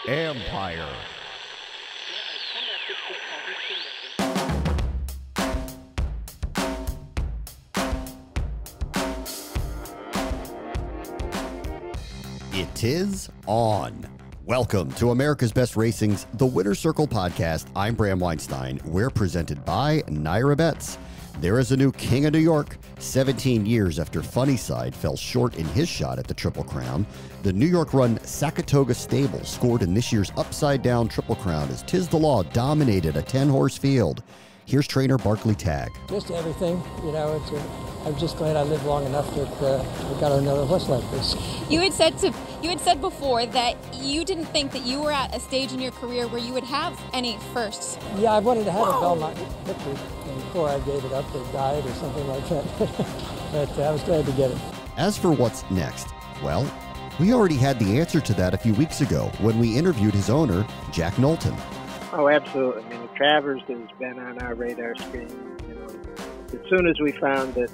Empire. It is on. Welcome to America's Best Racing's The Winner's Circle podcast. I'm Bram Weinstein. We're presented by Naira Bets. There is a new King of New York. 17 years after Funnyside fell short in his shot at the Triple Crown, the New York-run Saratoga stable scored in this year's upside-down Triple Crown as Tiz The Law dominated a 10-horse field. Here's trainer Barkley Tagg. Just everything, I'm just glad I lived long enough that I got another horse like this. You had said before that you didn't think that you were at a stage in your career where you would have any firsts. Yeah, I wanted to have a Belmont victory before I gave it up or died or something like that. But I was glad to get it. As for what's next, well, we already had the answer to that a few weeks ago when we interviewed his owner, Jack Knowlton. Oh, absolutely. I mean, the Travers has been on our radar screen. As soon as we found that,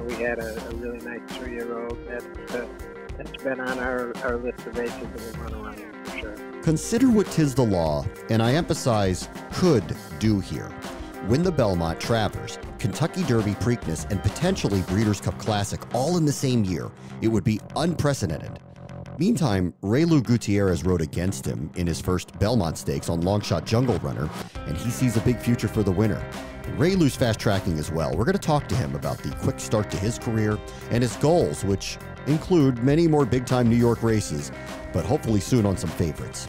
we had a really nice 3-year-old, that's been on our list of races that we want to run in for sure. Consider what Tiz The Law, and I emphasize could, do here. Win the Belmont, Travers, Kentucky Derby, Preakness, and potentially Breeders' Cup Classic all in the same year. It would be unprecedented. Meantime, Reylu Gutierrez rode against him in his first Belmont Stakes on Longshot Jungle Runner, and he sees a big future for the winner. Reylu's fast-tracking as well. We're going to talk to him about the quick start to his career and his goals, which include many more big-time New York races, but hopefully soon on some favorites.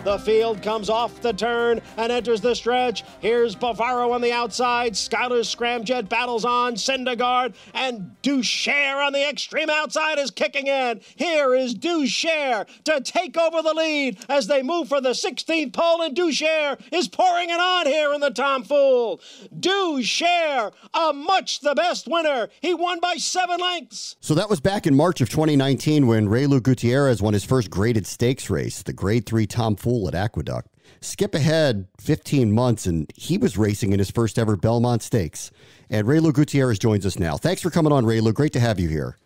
The field comes off the turn and enters the stretch. Here's Bavaro on the outside. Skylar's Scramjet battles on. Syndergaard and Duchère on the extreme outside is kicking in. Here is Duchère to take over the lead as they move for the 16th pole, and Duchère is pouring it on here in the Tom Fool. Duchère, a much the best winner. He won by 7 lengths. So that was back in March of 2019 when Reylu Gutierrez won his first graded stakes race, the Grade 3 Tom Fool at Aqueduct. Skip ahead 15 months and he was racing in his first ever Belmont Stakes. And Reylu Gutierrez joins us now. Thanks for coming on, Reylu. Great to have you here.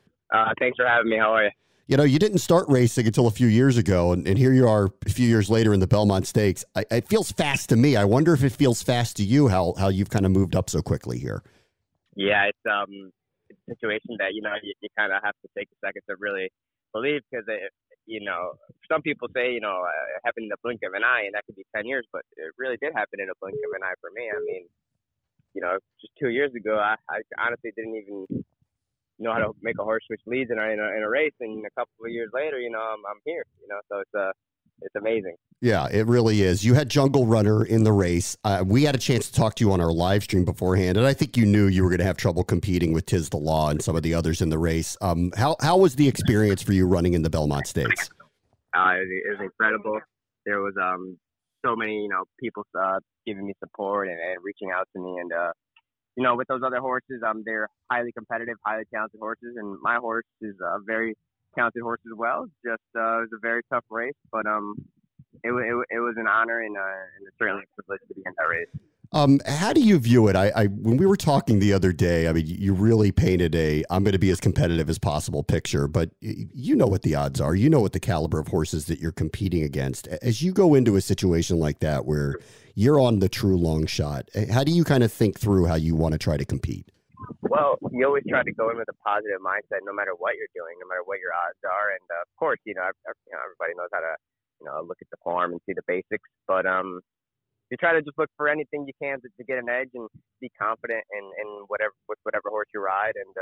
Thanks for having me. How are you? You didn't start racing until a few years ago, and here you are a few years later in the Belmont Stakes. It feels fast to me. I wonder if it feels fast to you, how you've kind of moved up so quickly here. Yeah, it's a situation that, you kind of have to take a second to really believe, because some people say, it happened in the blink of an eye, and that could be 10 years, but it really did happen in a blink of an eye for me. I mean, just 2 years ago, I honestly didn't even know how to make a horse switch leads in a race, and a couple of years later, I'm here, so it's amazing. Yeah, it really is. You had Jungle Runner in the race. We had a chance to talk to you on our live stream beforehand, and I think you knew you were going to have trouble competing with Tiz The Law and some of the others in the race. How was the experience for you running in the Belmont Stakes? It was incredible. There was so many, people giving me support and reaching out to me, and with those other horses, they're highly competitive, highly talented horses, and my horse is a very talented horse as well. It was a very tough race, but it was an honor and certainly a privilege to be in that race. How do you view it? When we were talking the other day, I mean, you really painted I'm going to be as competitive as possible picture, but you know what the odds are. You know what the caliber of horses that you're competing against. As you go into a situation like that where you're on the true long shot, how do you kind of think through how you want to try to compete? Well, you always try to go in with a positive mindset, no matter what you're doing, no matter what your odds are. And of course, everybody knows how to, look at the form and see the basics. But you try to just look for anything you can to get an edge and be confident in whatever horse you ride. And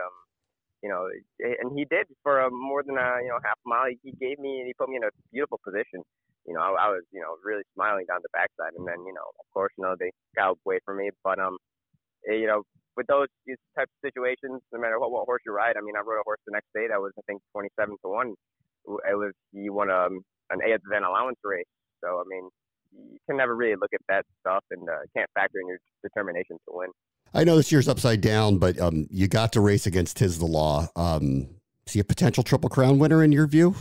and he did for more than half a mile. He put me in a beautiful position. I was really smiling down the backside, and then of course they got away from me. But with those types of situations, no matter what horse you ride, I mean, I rode a horse the next day that was, I think, 27-1. He won an A-Event allowance race. So, I mean, you can never really look at that stuff and can't factor in your determination to win. I know this year's upside down, but you got to race against Tiz The Law. Is he a potential Triple Crown winner in your view?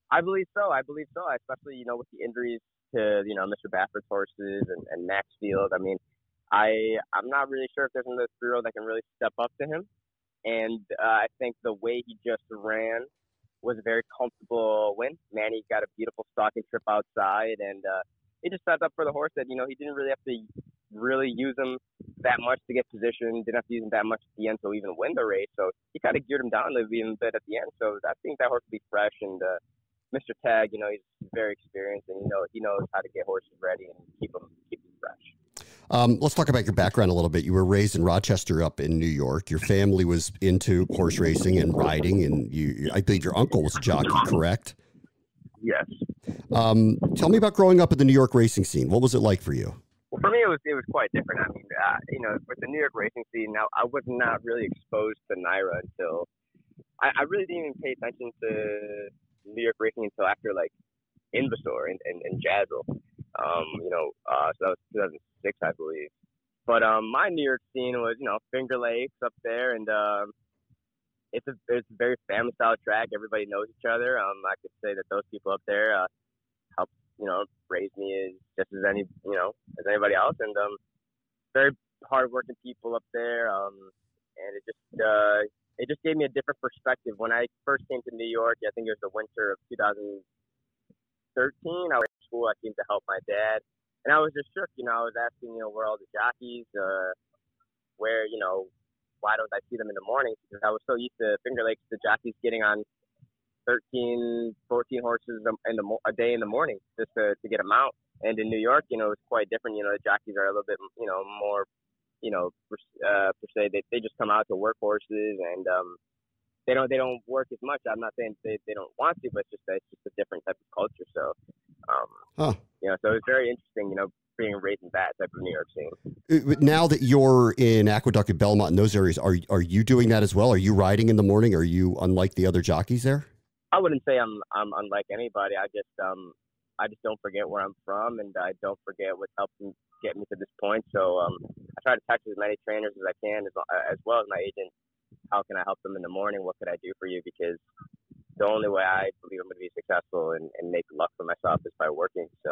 I believe so, especially, with the injuries to, Mr. Baffert's horses and Maxfield. I mean, I'm not really sure if there's another 3-year-old that can really step up to him. And I think the way he just ran was a very comfortable win. Manny got a beautiful stalking trip outside, and he just set up for the horse that, he didn't really have to really use him that much to get position, didn't have to use him that much at the end to even win the race. So he kind of geared him down a little bit at the end. So I think that horse will be fresh. And Mr. Tag, he's very experienced, and he knows how to get horses ready and keep them fresh. Let's talk about your background a little bit. You were raised in Rochester up in New York. Your family was into horse racing and riding, and I believe your uncle was a jockey, correct? Yes. Tell me about growing up in the New York racing scene. What was it like for you? Well, for me, it was quite different. I mean, with the New York racing scene, now I was not really exposed to NYRA until I really didn't even pay attention to New York racing until after like Invasor and Jazzle. So that was 2006, I believe. But my New York scene was, Finger Lakes up there, and it's a very family style track. Everybody knows each other. I could say that those people up there helped, raise me just as anybody else, and very hardworking people up there. And it just gave me a different perspective. When I first came to New York, I think it was the winter of 2013. I was in school. I came to help my dad. And I was just shook, I was asking, where all the jockeys, where, why don't I see them in the morning? Because I was so used to Finger Lakes, the jockeys getting on 13, 14 horses a day in the morning just to get them out. And in New York, it's quite different. The jockeys are a little bit, more, per se, they just come out to work horses, and they don't work as much. I'm not saying they don't want to, but it's just a different type of culture. So, so it's very interesting, being raised in that type of New York scene. Now that you're in Aqueduct and Belmont and those areas, are you doing that as well? Are you riding in the morning? Are you unlike the other jockeys there? I wouldn't say I'm unlike anybody. I just don't forget where I'm from, and I don't forget what's helped get me to this point. So I try to text as many trainers as I can, as well as my agent. How can I help them in the morning? What could I do for you? Because the only way I believe I'm going to be successful and make luck for myself is by working. So,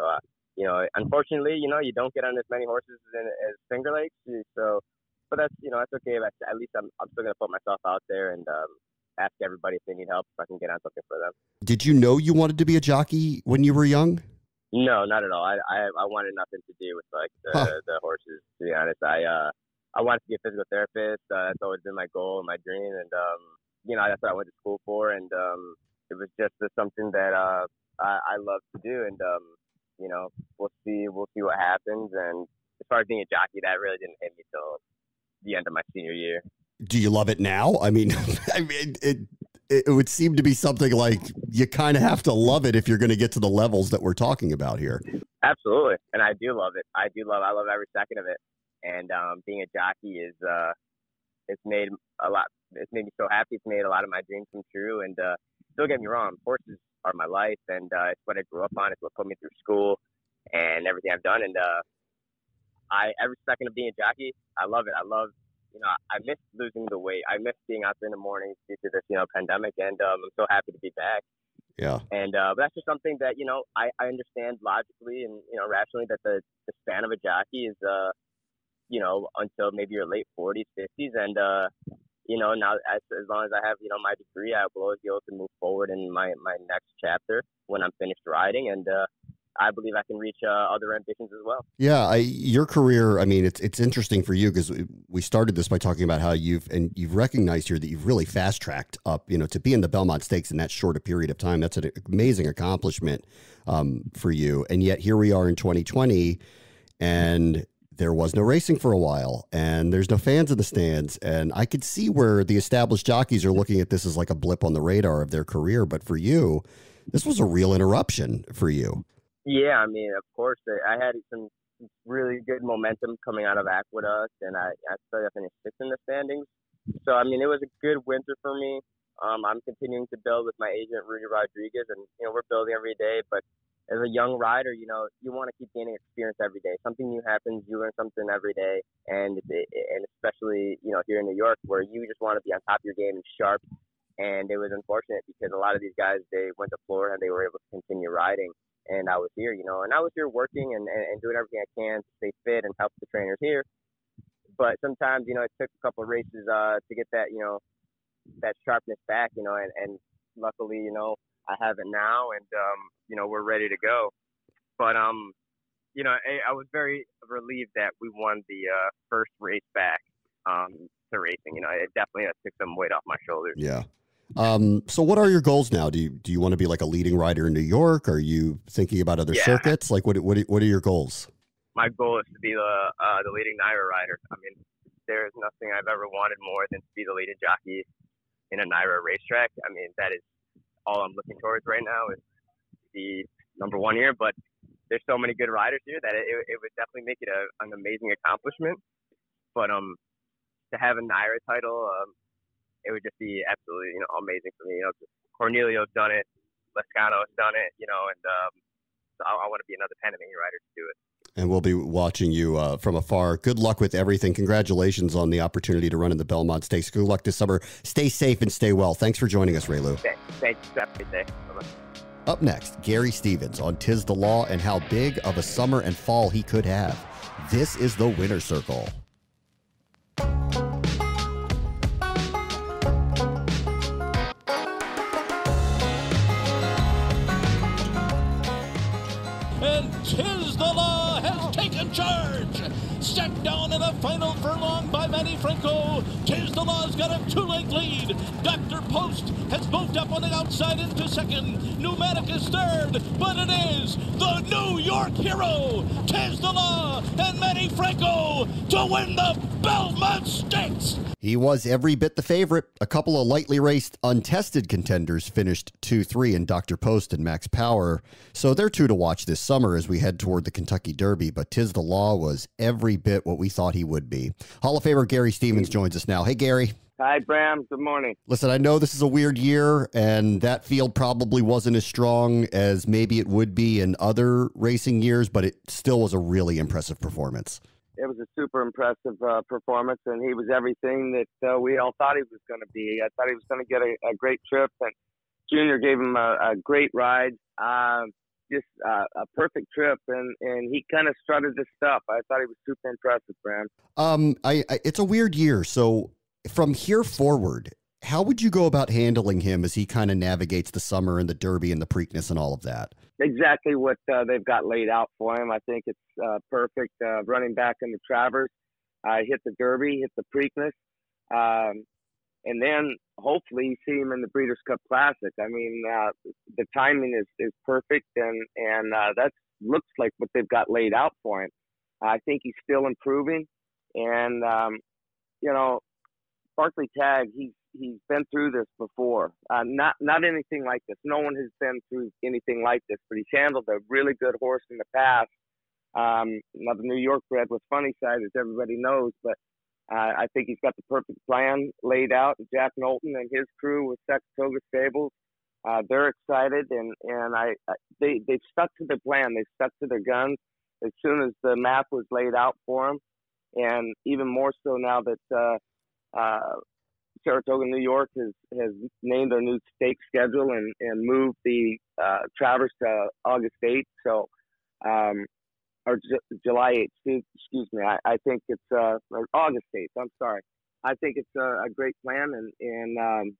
unfortunately, you don't get on as many horses as Finger Lakes. So, but that's okay. At least I'm still going to put myself out there and ask everybody if they need help, if I can get on something for them. Did you know you wanted to be a jockey when you were young? No, not at all. I wanted nothing to do with the horses, to be honest. I wanted to be a physical therapist. That's always been my goal and my dream. And, that's what I went to school for. And it was just something that I love to do. And, we'll see what happens. And as far as being a jockey, that really didn't hit me till the end of my senior year. Do you love it now? I mean, it would seem to be something like you kind of have to love it if you're going to get to the levels that we're talking about here. Absolutely. And I do love it. I love every second of it. And being a jockey it's made me so happy. It's made a lot of my dreams come true. And don't get me wrong, horses are my life, and it's what I grew up on. It's what put me through school and everything I've done. And every second of being a jockey, I love it. I love, I miss losing the weight. I miss being out there in the mornings due to this, pandemic. And I'm so happy to be back. Yeah. And but that's just something that, I understand logically and, rationally that the span of a jockey is, until maybe your late 40s, 50s. And, now as long as I have, my degree, I will always be able to move forward in my next chapter when I'm finished riding. And I believe I can reach other ambitions as well. Yeah, your career, I mean, it's interesting for you because we started this by talking about how you've recognized here that you've really fast-tracked up, to be in the Belmont Stakes in that short a period of time. That's an amazing accomplishment for you. And yet here we are in 2020, and there was no racing for a while, and there's no fans in the stands. And I could see where the established jockeys are looking at this as like a blip on the radar of their career. But for you, this was a real interruption for you. Yeah, I mean, of course, I had some really good momentum coming out of Aqueduct, and I started finished sixth in the standings. So, I mean, it was a good winter for me. I'm continuing to build with my agent, Rudy Rodriguez, and, we're building every day. But as a young rider, you want to keep gaining experience every day. Something new happens, you learn something every day. And especially, here in New York, where you just want to be on top of your game and sharp. And it was unfortunate because a lot of these guys, they went to Florida and they were able to continue riding. And I was here, and I was here working and doing everything I can to stay fit and help the trainers here. but sometimes, you know, it took a couple of races to get that, you know, that sharpness back, you know, and luckily, you know, I have it now, and you know, we're ready to go. But you know, I was very relieved that we won the first race back to racing. You know, it definitely took some weight off my shoulders. Yeah. So what are your goals now? Do you want to be like a leading rider in New York? Are you thinking about other circuits? Like what are your goals? My goal is to be the leading NYRA rider. I mean, there's nothing I've ever wanted more than to be the leading jockey in a NYRA racetrack. I mean, that is all I'm looking towards right now, is the number one here. But there's so many good riders here that it would definitely make it an amazing accomplishment. But to have a NYRA title, it would just be absolutely, you know, amazing for me. You know, Cornelio's done it, Lescano's done it, you know, and so I want to be another Panamanian rider to do it. And we'll be watching you from afar. Good luck with everything. Congratulations on the opportunity to run in the Belmont Stakes. Good luck this summer. Stay safe and stay well. Thanks for joining us, Reylu. Thanks. Have a good day. Bye-bye. Up next, Gary Stevens on Tiz the Law and how big of a summer and fall he could have. This is the Winner's Circle. And Tiz the Law has taken charge. Set down in the final furlong by Manny Franco. Tiz the Law's got a 2-length lead. Dr. Post has moved up on the outside into second. Pneumatic is third, but it is the New York hero, Tiz the Law and Manny Franco, to win the Belmont Stakes. He was every bit the favorite. A couple of lightly raced, untested contenders finished 2-3 in Dr. Post and Max Power. So they're two to watch this summer as we head toward the Kentucky Derby. But Tiz the Law was every bit what we thought he would be. Hall of Famer Gary Stevens joins us now. Hey, Gary. Hi, Bram. Good morning. Listen, I know this is a weird year, and that field probably wasn't as strong as maybe it would be in other racing years, but it still was a really impressive performance. It was a super impressive performance, and he was everything that we all thought he was going to be. I thought he was going to get a great trip, and Junior gave him a great ride, just a perfect trip, and he kind of strutted his stuff. I thought he was super impressive, Bram. It's a weird year, so from here forward, how would you go about handling him as he kind of navigates the summer and the Derby and the Preakness and all of that? Exactly what they've got laid out for him. I think it's perfect. Running back in the Travers, hit the Derby, hit the Preakness, and then hopefully you see him in the Breeders' Cup Classic. I mean, the timing is perfect, and that looks like what they've got laid out for him. I think he's still improving, and you know, Barkley Tagg, he's been through this before. Not anything like this. No one has been through anything like this, but he's handled a really good horse in the past. Now the New York bred was funny side, as everybody knows, but I think he's got the perfect plan laid out. Jack Knowlton and his crew with Saratoga Stables, they're excited, and they've stuck to their plan. They've stuck to their guns as soon as the map was laid out for them, and even more so now that Saratoga, New York has named their new stake schedule and moved the Travers to August 8th. So, or July 8th, excuse me. I think it's or August 8th. I'm sorry. I think it's a great plan, and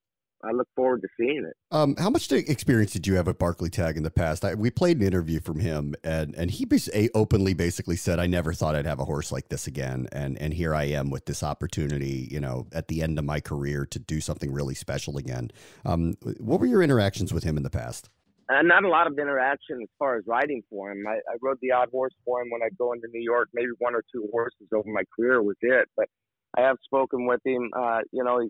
I look forward to seeing it. How much experience did you have at Barkley Tagg in the past? We played an interview from him, and he openly basically said, "I never thought I'd have a horse like this again, and here I am with this opportunity, you know, at the end of my career to do something really special again." What were your interactions with him in the past? Not a lot of interaction as far as riding for him. I rode the odd horse for him when I go into New York. Maybe one or two horses over my career was it, but I have spoken with him. You know,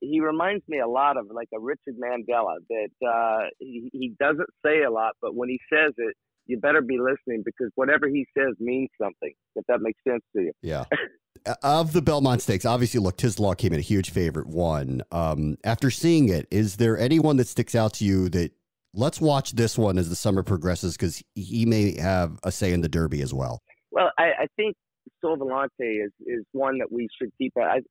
he reminds me a lot of like a Richard Mandela, that he doesn't say a lot, but when he says it, you better be listening, because whatever he says means something, if that makes sense to you. Yeah. Of the Belmont Stakes, obviously, look, Tiz the Law came in a huge favorite one. After seeing it, is there anyone that sticks out to you that let's watch this one as the summer progresses, because he may have a say in the Derby as well? Well, I think Solvolante is one that we should keep. I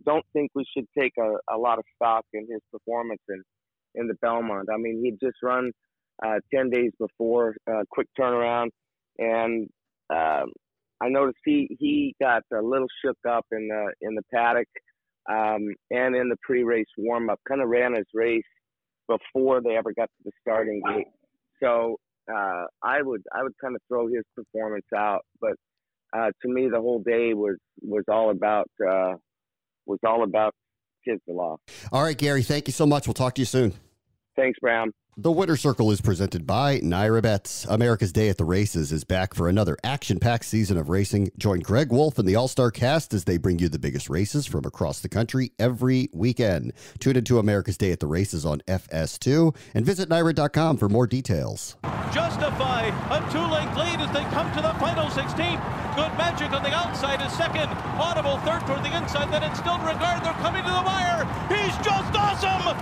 don't think we should take a lot of stock in his performance in the Belmont. I mean, he'd just run 10 days before, quick turnaround, and I noticed he got a little shook up in the paddock and in the pre-race warm-up. Kind of ran his race before they ever got to the starting gate. So I would kind of throw his performance out. But to me, the whole day was all about Tiz The Law. All right, Gary, thank you so much. We'll talk to you soon. Thanks, Brown. The Winner's Circle is presented by Naira Bets. America's Day at the Races is back for another action-packed season of racing. Join Greg Wolf and the All-Star cast as they bring you the biggest races from across the country every weekend. Tune into America's Day at the Races on FS2 and visit Naira.com for more details. Justify a 2-length lead as they come to the final 16. Good Magic on the outside is second. Audible third toward the inside. Then Instilled Regard. They're coming to the wire. He's just awesome.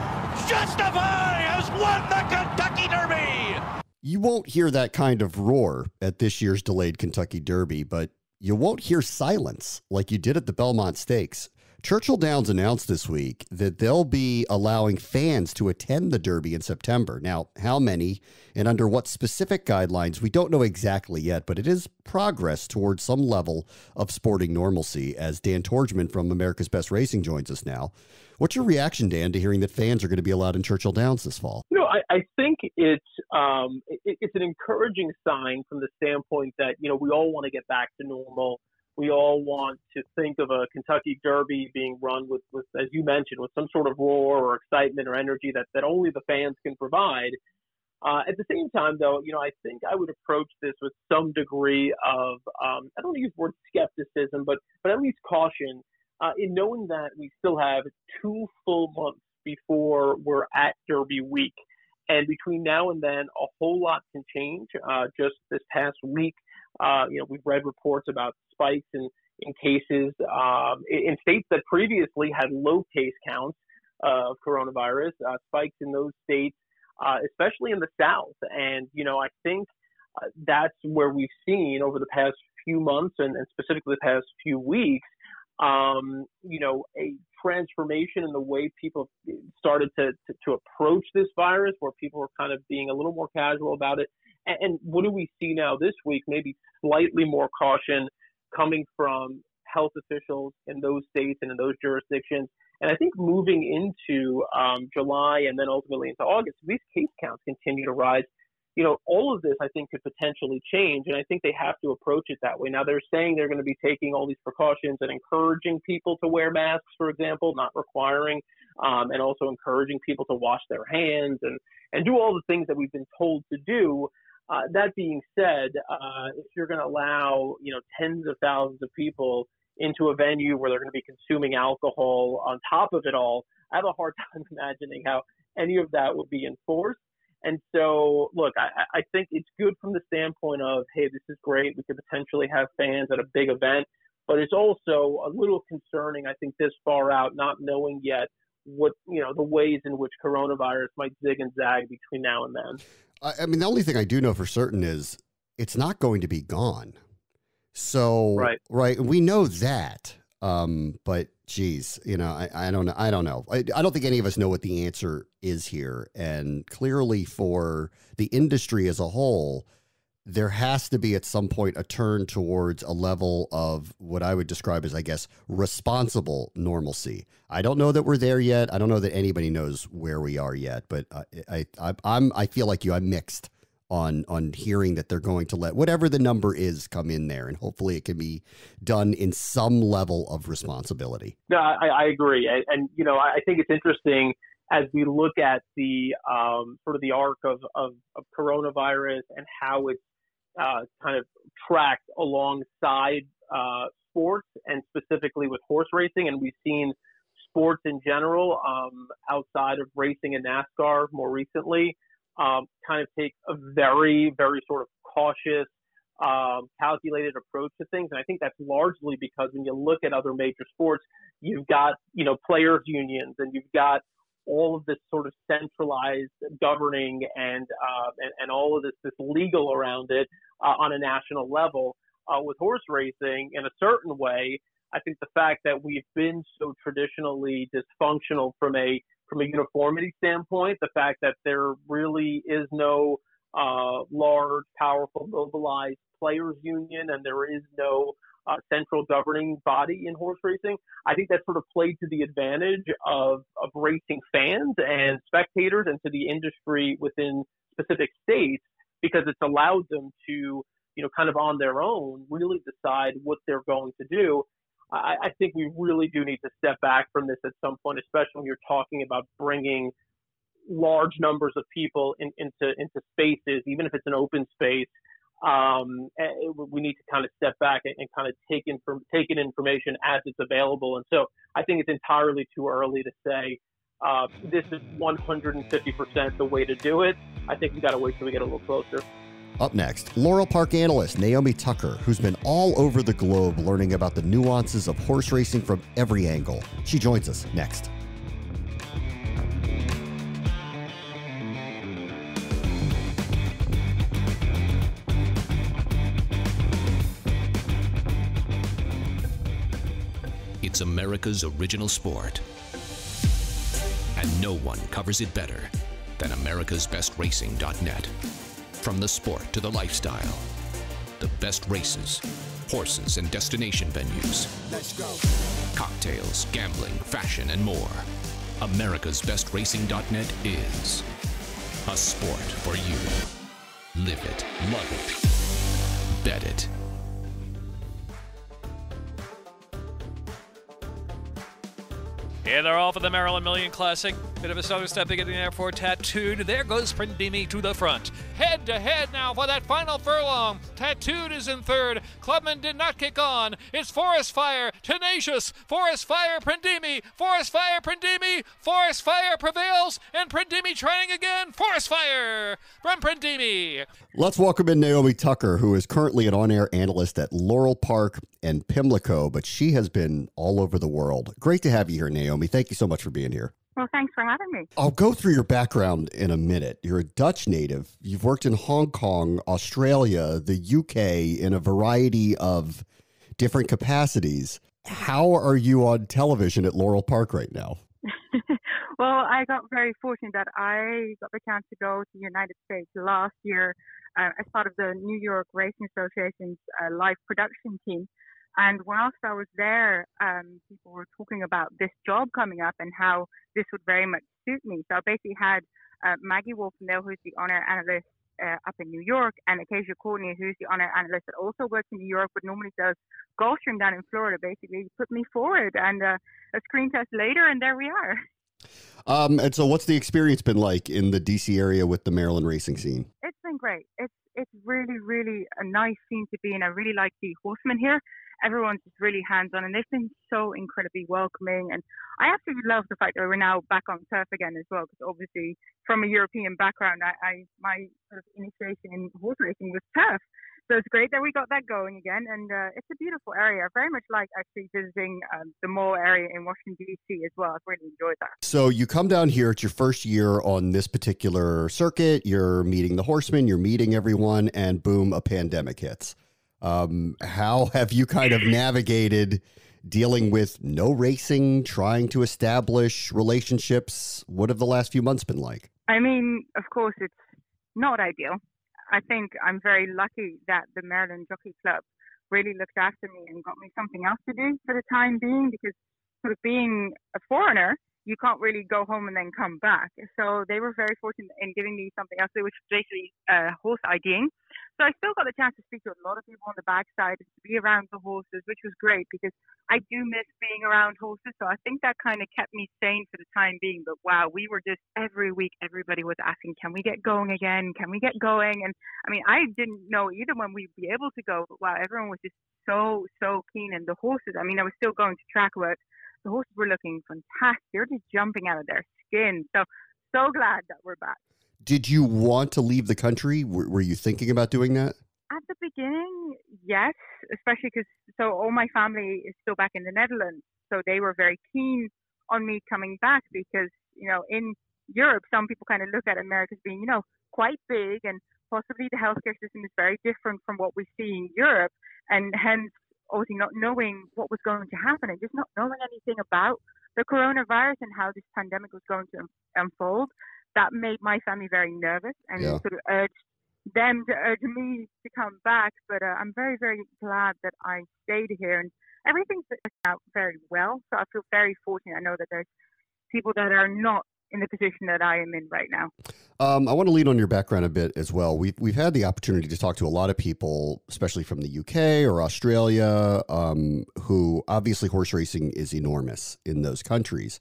Justify has won the Kentucky Derby. You won't hear that kind of roar at this year's delayed Kentucky Derby, but you won't hear silence like you did at the Belmont Stakes. Churchill Downs announced this week that they'll be allowing fans to attend the Derby in September. Now, how many and under what specific guidelines, we don't know exactly yet, but it is progress towards some level of sporting normalcy as Dan Tordjman from America's Best Racing joins us now. What's your reaction, Dan, to hearing that fans are going to be allowed in Churchill Downs this fall? You know, I think it's an encouraging sign from the standpoint that, you know, we all want to get back to normal. We all want to think of a Kentucky Derby being run with, as you mentioned, with some sort of roar or excitement or energy that only the fans can provide. At the same time, though, you know, I think I would approach this with some degree of, I don't want to use the word skepticism, but at least caution in knowing that we still have 2 full months before we're at Derby week. And between now and then, a whole lot can change. Just this past week, you know, we've read reports about spikes in cases in states that previously had low case counts of coronavirus, spikes in those states, especially in the South. And, you know, I think that's where we've seen over the past few months and specifically the past few weeks, you know, a transformation in the way people started to approach this virus, where people were kind of being a little more casual about it. And what do we see now this week? Maybe slightly more caution coming from health officials in those states and in those jurisdictions. And I think moving into July and then ultimately into August, if these case counts continue to rise, you know, all of this I think could potentially change. And I think they have to approach it that way. Now they're saying they're going to be taking all these precautions and encouraging people to wear masks, for example, not requiring, and also encouraging people to wash their hands and do all the things that we've been told to do. That being said, if you're going to allow, you know, tens of thousands of people into a venue where they're going to be consuming alcohol on top of it all, I have a hard time imagining how any of that would be enforced. And so, look, I think it's good from the standpoint of, hey, this is great. We could potentially have fans at a big event, but it's also a little concerning, I think, this far out, not knowing yet what, you know, the ways in which coronavirus might zig and zag between now and then. I mean, the only thing I do know for certain is it's not going to be gone. So, right. We know that. But geez, you know, I don't know. I don't know. I don't think any of us know what the answer is here. And clearly for the industry as a whole, there has to be at some point a turn towards a level of what I would describe as, I guess, responsible normalcy. I don't know that we're there yet. I don't know that anybody knows where we are yet, but I feel like I'm mixed on hearing that they're going to let whatever the number is come in there, and hopefully it can be done in some level of responsibility. No, I agree. And, you know, I think it's interesting as we look at the sort of the arc of coronavirus and how it's kind of tracked alongside sports and specifically with horse racing. And we've seen sports in general outside of racing and NASCAR more recently kind of take a very, very sort of cautious, calculated approach to things. And I think that's largely because when you look at other major sports, you've got, you know, players' unions and you've got all of this sort of centralized governing and all of this legal around it on a national level. With horse racing, in a certain way, I think the fact that we've been so traditionally dysfunctional from a uniformity standpoint, the fact that there really is no large, powerful, mobilized players union, and there is no central governing body in horse racing. I think that sort of played to the advantage of racing fans and spectators and to the industry within specific states, because it's allowed them to, kind of on their own, really decide what they're going to do. I think we really do need to step back from this at some point, especially when you're talking about bringing large numbers of people into spaces, even if it's an open space. We need to kind of step back and kind of take in information as it's available. And so I think it's entirely too early to say this is 150% the way to do it. I think we got to wait till we get a little closer. Up next, Laurel Park analyst Naomi Tukker, who's been all over the globe learning about the nuances of horse racing from every angle. She joins us next. It's America's original sport, and no one covers it better than americasbestracing.net. From the sport to the lifestyle, the best races, horses, and destination venues. Let's go. Cocktails, gambling, fashion, and more. americasbestracing.net is a sport for you. Live it, love it, bet it. Hey, they're all for the Maryland Million Classic. Bit of a southern step getting there for Tattooed. There goes Prindimi to the front. Head to head now for that final furlong. Tattooed is in third. Clubman did not kick on. It's Forest Fire, Tenacious. Forest Fire, Prindimi. Forest Fire, Prindimi. Forest Fire prevails, and Prindimi trying again. Forest Fire from Prindimi. Let's welcome in Naomi Tukker, who is currently an on-air analyst at Laurel Park and Pimlico, but she has been all over the world. Great to have you here, Naomi. Thank you so much for being here. Well, thanks for having me. I'll go through your background in a minute. You're a Dutch native. You've worked in Hong Kong, Australia, the UK in a variety of different capacities. How are you on television at Laurel Park right now? Well, I got very fortunate that I got the chance to go to the United States last year as part of the New York Racing Association's live production team. And whilst I was there, people were talking about this job coming up and how this would very much suit me. So I basically had Maggie Wolfendale, who's the on-air analyst up in New York, and Acacia Courtney, who's the on-air analyst that also works in New York but normally does Gulfstream down in Florida, basically put me forward. And a screen test later, and there we are. And so what's the experience been like in the D.C. area with the Maryland racing scene? It's been great. It's really, really a nice scene to be in. I really like the horsemen here. Everyone's just really hands-on, and they've been so incredibly welcoming. And I absolutely love the fact that we're now back on turf again as well, because obviously from a European background, my sort of initiation in horse racing was turf. So it's great that we got that going again, and it's a beautiful area. I very much like actually visiting the Mall area in Washington, D.C. as well. I've really enjoyed that. So you come down here, it's your first year on this particular circuit, you're meeting the horsemen, you're meeting everyone, and boom, a pandemic hits. How have you kind of navigated dealing with no racing, trying to establish relationships? What have the last few months been like? I mean, of course, it's not ideal. I think I'm very lucky that the Maryland Jockey Club really looked after me and got me something else to do for the time being, because sort of being a foreigner, you can't really go home and then come back. So they were very fortunate in giving me something else, which was basically horse IDing. So I still got the chance to speak to a lot of people on the backside, to be around the horses, which was great because I do miss being around horses. So I think that kind of kept me sane for the time being. But wow, we were just every week, everybody was asking, can we get going again? Can we get going? And I mean, I didn't know either when we'd be able to go, but wow, everyone was just so keen. And the horses, I mean, I was still going to track work. The horses were looking fantastic. They were just jumping out of their skin. So glad that we're back. Did you want to leave the country? Were you thinking about doing that? At the beginning, yes, especially because all my family is still back in the Netherlands. So they were very keen on me coming back because, in Europe, some people kind of look at America as being, quite big, and possibly the healthcare system is very different from what we see in Europe. And hence, obviously not knowing what was going to happen and just not knowing anything about the coronavirus and how this pandemic was going to unfold, that made my family very nervous and sort of urged them to urge me to come back. But I'm very, very glad that I stayed here, and everything's worked out very well. So I feel very fortunate. I know that there's people that are not in the position that I am in right now. I want to lean on your background a bit as well. We've had the opportunity to talk to a lot of people, especially from the UK or Australia, who obviously horse racing is enormous in those countries.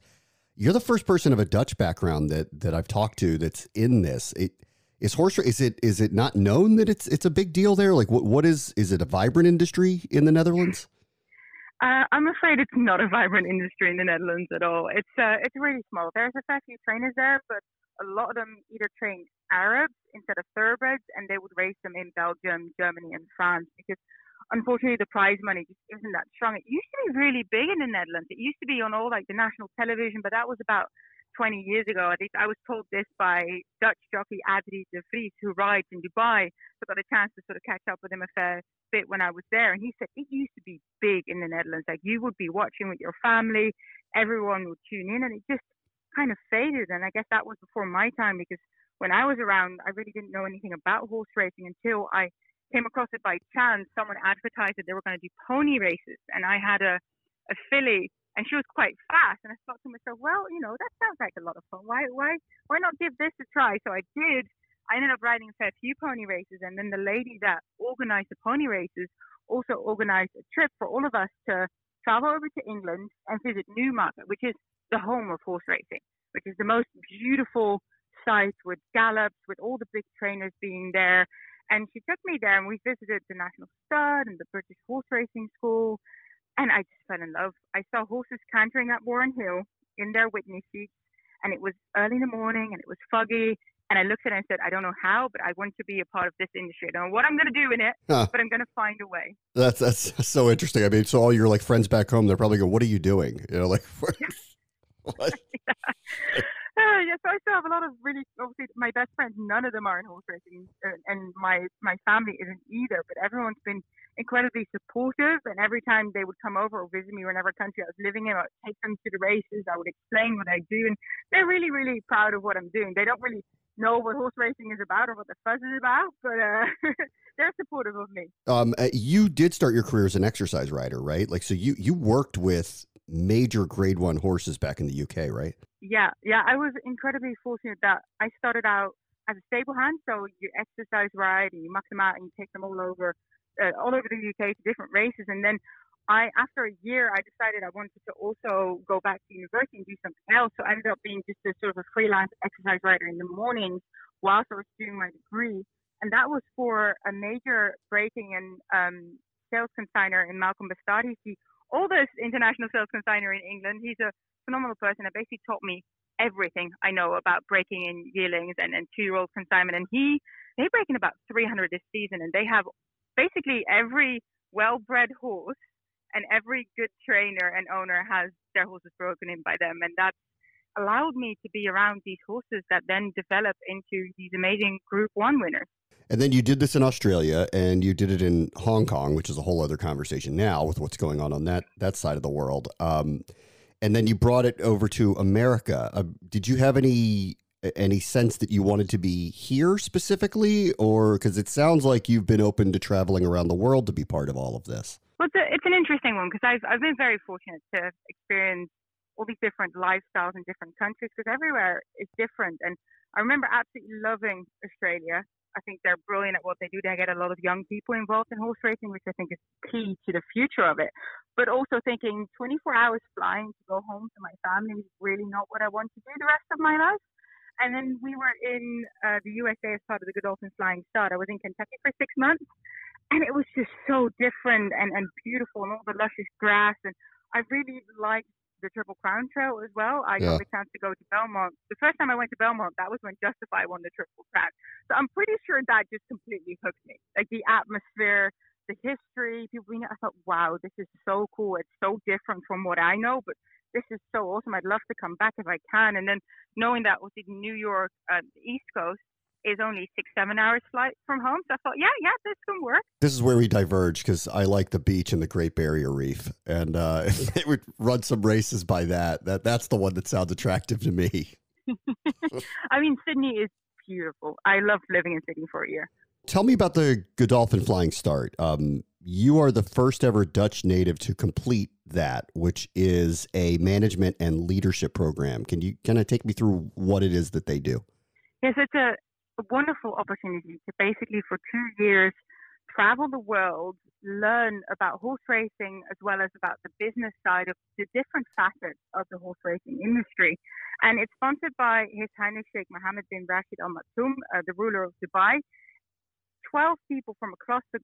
You're the first person of a Dutch background that I've talked to that's in this. Is it not known that it's a big deal there? Like what is it a vibrant industry in the Netherlands? I'm afraid it's not a vibrant industry in the Netherlands at all. It's really small. There's a fair few trainers there, but a lot of them either train Arabs instead of thoroughbreds, and they would race them in Belgium, Germany, and France because, unfortunately, the prize money just isn't that strong. It used to be really big in the Netherlands. It used to be on all like the national television, but that was about 20 years ago. At least I was told this by Dutch jockey Adrie de Vries, who rides in Dubai. So I got a chance to sort of catch up with him a fair bit when I was there, and he said it used to be big in the Netherlands. Like you would be watching with your family, everyone would tune in, and it just kind of faded. And I guess that was before my time, because when I was around, I really didn't know anything about horse racing until I came across it by chance. Someone advertised that they were going to do pony races, and I had a filly, and she was quite fast. And I thought to myself, well, that sounds like a lot of fun. Why not give this a try? So I did. I ended up riding a fair few pony races, and then the lady that organized the pony races also organized a trip for all of us to travel over to England and visit Newmarket, which is the home of horse racing, which is the most beautiful site with gallops, with all the big trainers being there. And she took me there, and we visited the National Stud and the British Horse Racing School, and I just fell in love. I saw horses cantering up Warren Hill in their witness seats, and it was early in the morning, and it was foggy. And I looked at it and said, I don't know how, but I want to be a part of this industry. I don't know what I'm going to do in it, but I'm going to find a way. That's so interesting. I mean, so all your like friends back home, they're probably going, what are you doing? Like, what? Yeah, so I still have a lot of really, obviously, my best friends, none of them are in horse racing, and my family isn't either, but everyone's been incredibly supportive, and every time they would come over or visit me whenever country I was living in, I would take them to the races, I would explain what I do, and they're really, really proud of what I'm doing. They don't really know what horse racing is about or what the fuzz is about, but they're supportive of me. You did start your career as an exercise rider, right? Like, so you worked with major grade 1 horses back in the UK, right? Yeah. I was incredibly fortunate that I started out as a stable hand. So you exercise ride and you muck them out and you take them all over the UK to different races. And then after a year, I decided I wanted to also go back to university and do something else. So I ended up being just a sort of a freelance exercise rider in the mornings whilst I was doing my degree. And that was for a major breaking and sales consignor in Malcolm Bastard. He's the oldest international sales consignor in England. He's a phenomenal person that basically taught me everything I know about breaking in yearlings and 2-year-old consignment. And they're breaking about 300 this season, and they have basically every well-bred horse and every good trainer and owner has their horses broken in by them. And that allowed me to be around these horses that then develop into these amazing Group 1 winners. And then you did this in Australia, and you did it in Hong Kong, which is a whole other conversation now with what's going on that side of the world. And then you brought it over to America. Did you have any sense that you wanted to be here specifically, or because it sounds like you've been open to traveling around the world to be part of all of this? Well, it's an interesting one because I've been very fortunate to experience all these different lifestyles in different countries because everywhere is different. And I remember absolutely loving Australia. I think they're brilliant at what they do. They get a lot of young people involved in horse racing, which I think is key to the future of it. But also thinking 24 hours flying to go home to my family is really not what I want to do the rest of my life. And then we were in the USA as part of the Godolphin Flying Start. I was in Kentucky for 6 months, and it was just so different and beautiful, and all the luscious grass. And I really liked the Triple Crown Trail as well. I got the chance to go to Belmont. The first time I went to Belmont, that was when Justify won the Triple Crown. So I'm pretty sure that just completely hooked me. Like the atmosphere, the history, people being, I thought, wow, this is so cool. It's so different from what I know, but this is so awesome. I'd love to come back if I can. And then knowing that was in New York, the East Coast, is only 6-7 hours flight from home. So I thought, yeah, this can work. This is where we diverge because I like the beach and the Great Barrier Reef. And if they would run some races by that's the one that sounds attractive to me. I mean, Sydney is beautiful. I loved living in Sydney for a year. Tell me about the Godolphin Flying Start. You are the first ever Dutch native to complete that, which is a management and leadership program. Can you kind of take me through what it is that they do? Yes, it's a wonderful opportunity to basically for 2 years travel the world, learn about horse racing as well as about the business side of the different facets of the horse racing industry. And it's sponsored by His Highness Sheikh Mohammed bin Rashid Al Maktoum, the ruler of Dubai. 12 people from across the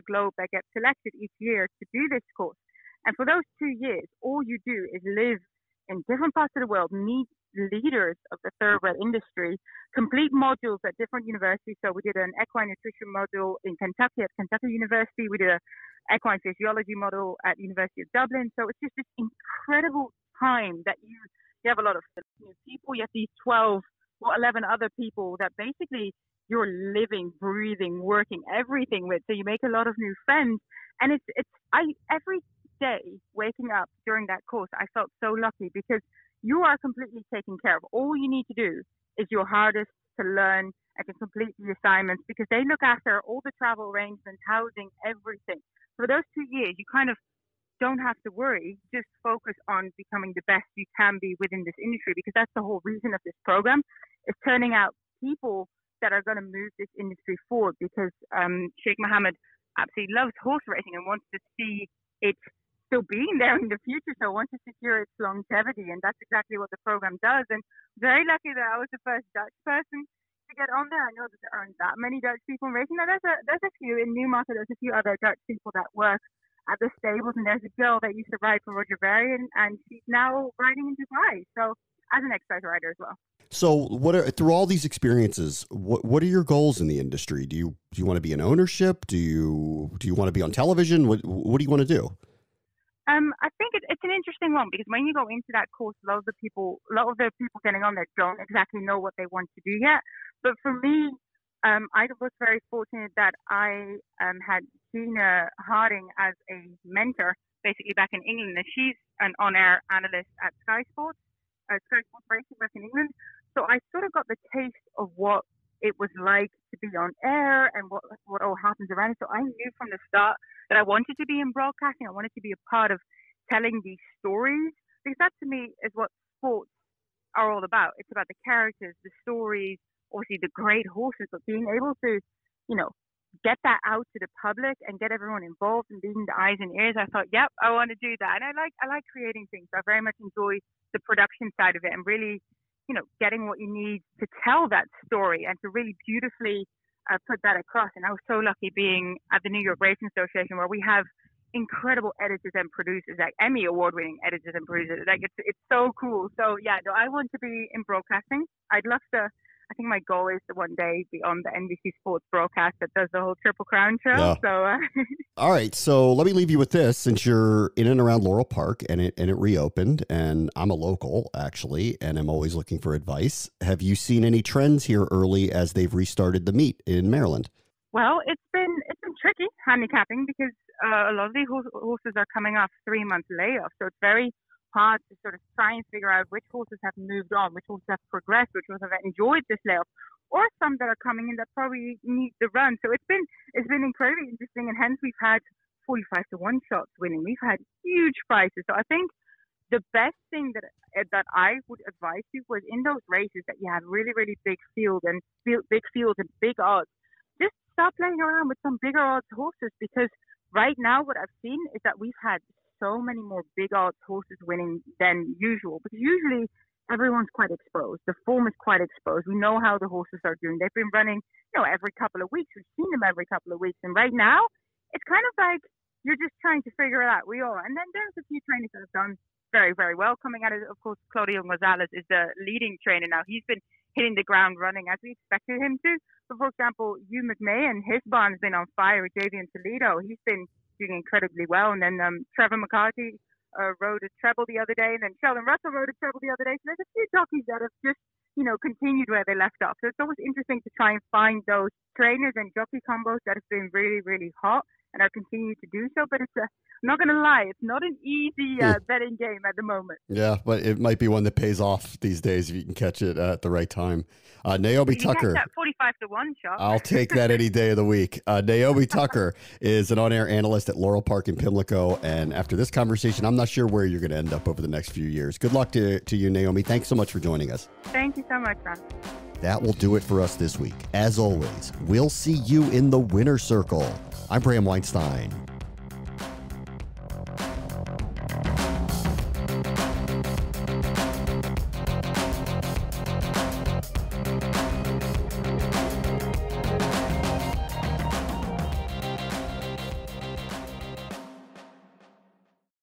globe that get selected each year to do this course. And for those 2 years, all you do is live in different parts of the world, meet leaders of the thoroughbred industry, complete modules at different universities. So we did an equine nutrition module in Kentucky at Kentucky University. We did an equine physiology module at University of Dublin. So it's just this incredible time that you have a lot of new people. You have these 11 other people that basically you're living, breathing, working, everything with. So you make a lot of new friends. And every day waking up during that course, I felt so lucky because you are completely taken care of. All you need to do is your hardest to learn and to complete the assignments because they look after all the travel arrangements, housing, everything. For those 2 years, you kind of don't have to worry. Just focus on becoming the best you can be within this industry because that's the whole reason of this program is turning out people that are going to move this industry forward because Sheikh Mohammed absolutely loves horse racing and wants to see it still being there in the future, so wants to secure its longevity, and that's exactly what the program does. And very lucky that I was the first Dutch person to get on there. I know that there aren't that many Dutch people in racing. Now, there's a few in Newmarket. There's a few other Dutch people that work at the stables, and there's a girl that used to ride for Roger Varian, and she's now riding in Dubai. So as an exercise rider as well. So through all these experiences, what are your goals in the industry? Do you want to be in ownership? Do you want to be on television? What do you want to do? I think it's an interesting one because when you go into that course, a lot of the people getting on there don't exactly know what they want to do yet. But for me, I was very fortunate that I had Gina Harding as a mentor, basically back in England. And she's an on-air analyst at Sky Sports Racing back in England. So I sort of got the taste of what it was like to be on air and what all happens around it. So I knew from the start that I wanted to be in broadcasting. I wanted to be a part of telling these stories because that to me is what sports are all about. It's about the characters, the stories, obviously the great horses, but being able to, get that out to the public and get everyone involved and being the eyes and ears. I thought, yep, I want to do that. And I like creating things. I very much enjoy the production side of it and really, getting what you need to tell that story and to really beautifully put that across. And I was so lucky being at the New York Racing Association where we have incredible editors and producers, like Emmy award-winning editors and producers. Like it's so cool. So yeah, no, I want to be in broadcasting. I'd love to. I think my goal is to one day be on the NBC Sports broadcast that does the whole Triple Crown show. Yeah. So, all right. So let me leave you with this, since you're in and around Laurel Park and it reopened, and I'm a local actually, and I'm always looking for advice. Have you seen any trends here early as they've restarted the meet in Maryland? Well, it's been tricky handicapping because a lot of these horses are coming off 3-month layoff, so it's very hard to sort of try and figure out which horses have moved on, which horses have progressed, which horses have enjoyed this layoff, or some that are coming in that probably need the run. So it's been incredibly interesting, and hence we've had 45-1 shots winning. We've had huge prices. So I think the best thing that I would advise you was in those races that you have really, really big fields and big odds. Just start playing around with some bigger odds horses because right now what I've seen is that we've had so many more big odds horses winning than usual because usually everyone's quite exposed. The form is quite exposed. We know how the horses are doing. They've been running, every couple of weeks. We've seen them every couple of weeks. And right now, it's kind of like you're just trying to figure it out. We are. And then there's a few trainers that have done very, very well coming at it. Of course, Claudio Gonzalez is the leading trainer now. He's been hitting the ground running as we expected him to. So, for example, Hugh McMahon, his barn's been on fire with Javian Toledo. He's been doing incredibly well. And then Trevor McCarthy rode a treble the other day, and then Sheldon Russell rode a treble the other day. So there's a few jockeys that have just, continued where they left off. So it's always interesting to try and find those trainers and jockey combos that have been really, really hot and I'll continue to do so. But I'm not going to lie, it's not an easy betting game at the moment. Yeah, but it might be one that pays off these days if you can catch it at the right time. Naomi Tukker. That 45-1 shot. I'll take that any day of the week. Naomi Tukker is an on-air analyst at Laurel Park in Pimlico. And after this conversation, I'm not sure where you're going to end up over the next few years. Good luck to you, Naomi. Thanks so much for joining us. Thank you so much, Ron. That will do it for us this week. As always, we'll see you in the winner's circle. I'm Bram Weinstein.